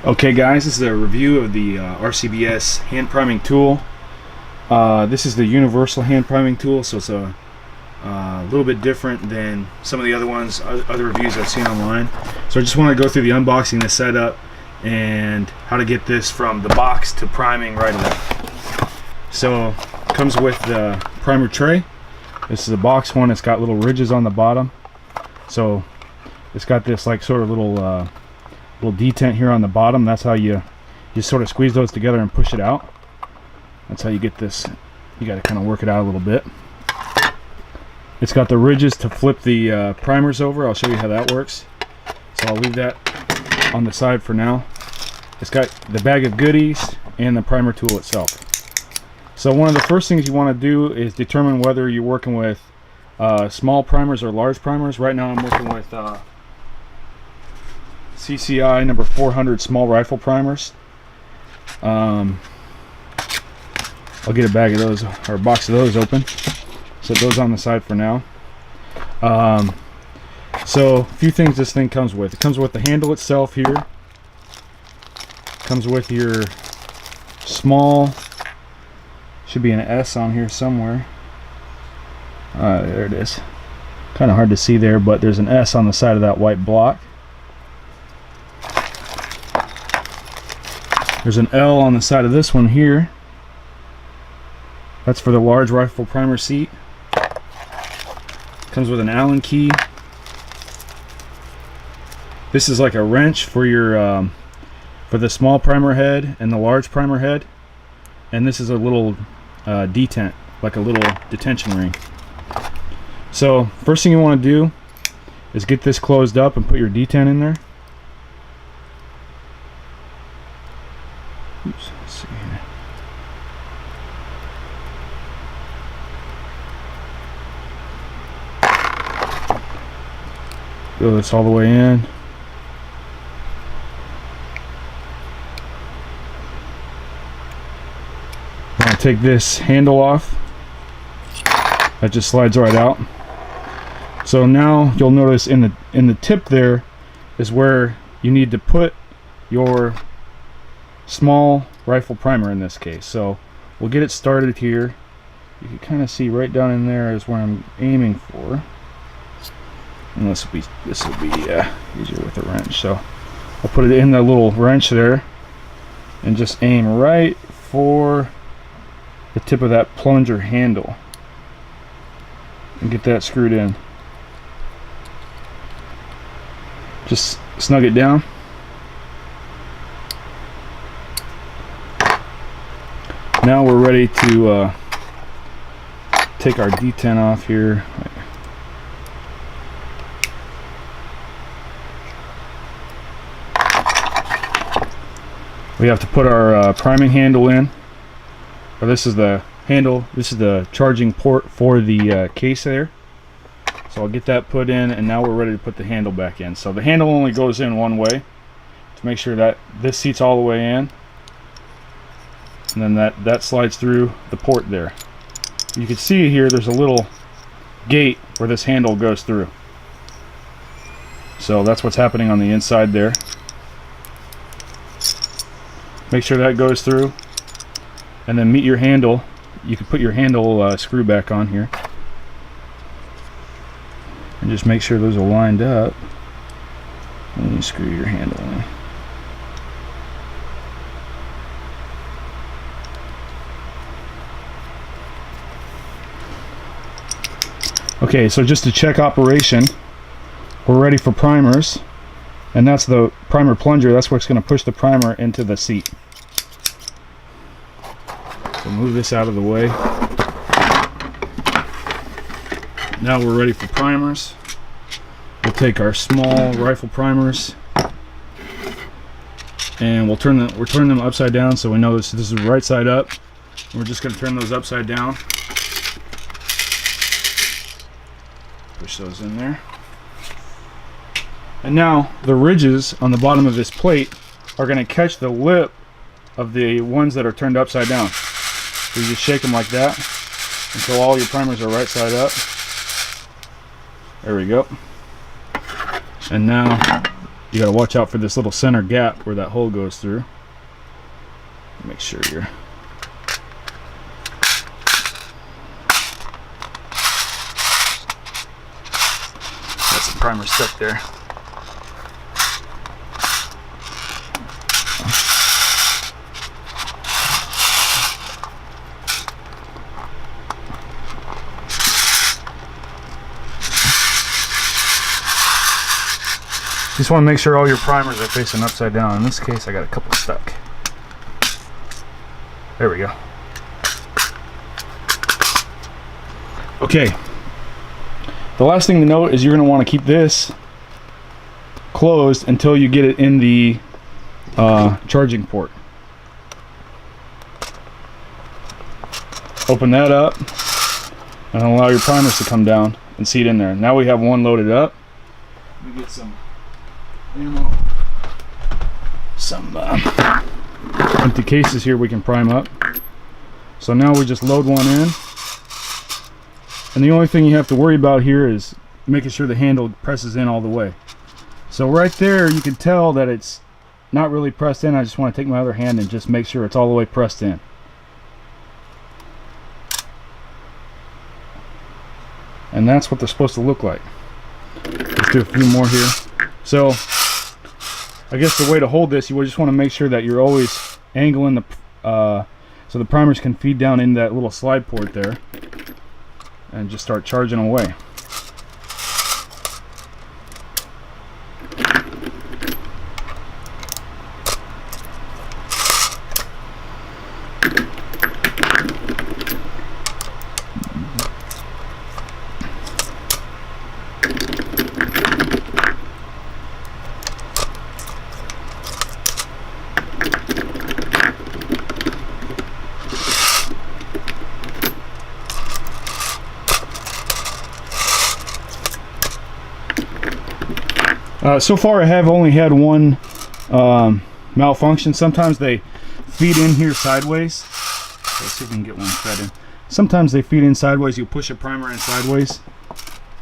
Okay guys, this is a review of the RCBS hand priming tool. This is the universal hand priming tool, so it's a little bit different than some of the other ones, other reviews I've seen online. So I just want to go through the unboxing, the setup, and how to get this from the box to priming right away. So it comes with the primer tray. This is a box one. It's got little ridges on the bottom. So it's got this like sort of little detent here on the bottom. That's how you sort of squeeze those together and push it out. That's how you get this. You got to kind of work it out a little bit. It's got the ridges to flip the primers over. I'll show you how that works. So I'll leave that on the side for now. It's got the bag of goodies and the primer tool itself. So one of the first things you want to do is determine whether you're working with small primers or large primers. Right now I'm working with CCI number 400 small rifle primers. I'll get a bag of those, or a box of those open. Set those on the side for now. So a few things this thing comes with. It comes with the handle itself here. Comes with your small, should be an S on here somewhere. There it is. Kind of hard to see there, but there's an S on the side of that white block. There's an L on the side of this one here. That's for the large rifle primer seat. Comes with an Allen key. This is like a wrench for your for the small primer head and the large primer head. And this is a little detent, like a little detention ring. So first thing you want to do is get this closed up and put your detent in there. Oops, let's see here. Go this all the way in. I'm going to take this handle off. That just slides right out. So now you'll notice in the tip there is where you need to put your small rifle primer in this case. So we'll get it started here. You can kind of see right down in there is where I'm aiming for. And this will be easier with a wrench. So I'll put it in the little wrench there and just aim right for the tip of that plunger handle and get that screwed in. Just snug it down. Now we're ready to take our detent off here. We have to put our priming handle in. Or this is the handle. This is the charging port for the case there. So I'll get that put in, and now we're ready to put the handle back in. So the handle only goes in one way to make sure that this seat's all the way in. And then that slides through the port there. You can see here there's a little gate where this handle goes through. So that's what's happening on the inside there. Make sure that goes through, and then meet your handle. You can put your handle screw back on here, and just make sure those are lined up, and you screw your handle in. Okay, so just to check operation, we're ready for primers, and that's the primer plunger. That's what's going to push the primer into the seat. So move this out of the way. Now we're ready for primers. We'll take our small rifle primers and we'll turn them upside down, so we know this is right side up. We're just going to turn those upside down. Push those in there. And now the ridges on the bottom of this plate are going to catch the lip of the ones that are turned upside down. So you just shake them like that until all your primers are right side up. There we go. And now you got to watch out for this little center gap where that hole goes through. Make sure you're that's the primer stuck there. Just want to make sure all your primers are facing upside down. In this case, I got a couple stuck. There we go. Okay. The last thing to note is you're going to want to keep this closed until you get it in the charging port. Open that up and allow your primers to come down and seat in there. Now we have one loaded up. Let me get some ammo, some empty cases here we can prime up. So now we just load one in, and the only thing you have to worry about here is making sure the handle presses in all the way. So right there you can tell that it's not really pressed in. I just want to take my other hand and just make sure it's all the way pressed in. And that's what they're supposed to look like. Let's do a few more here. So I guess the way to hold this, you just want to make sure that you're always angling the so the primers can feed down in that little slide port there, and just start charging away. So far I have only had one malfunction. Sometimes they feed in here sideways. Let's see if we can get one fed in. Sometimes they feed in sideways. You push a primer in sideways.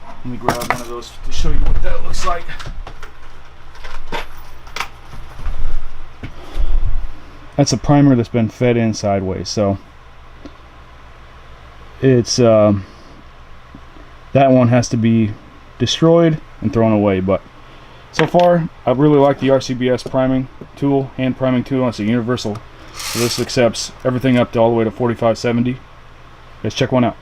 Let me grab one of those to show you what that looks like. That's a primer that's been fed in sideways. So it's that one has to be destroyed and thrown away. But so far, I really like the RCBS priming tool, hand priming tool. It's a universal. So this accepts everything up to all the way to 4570. Let's check one out.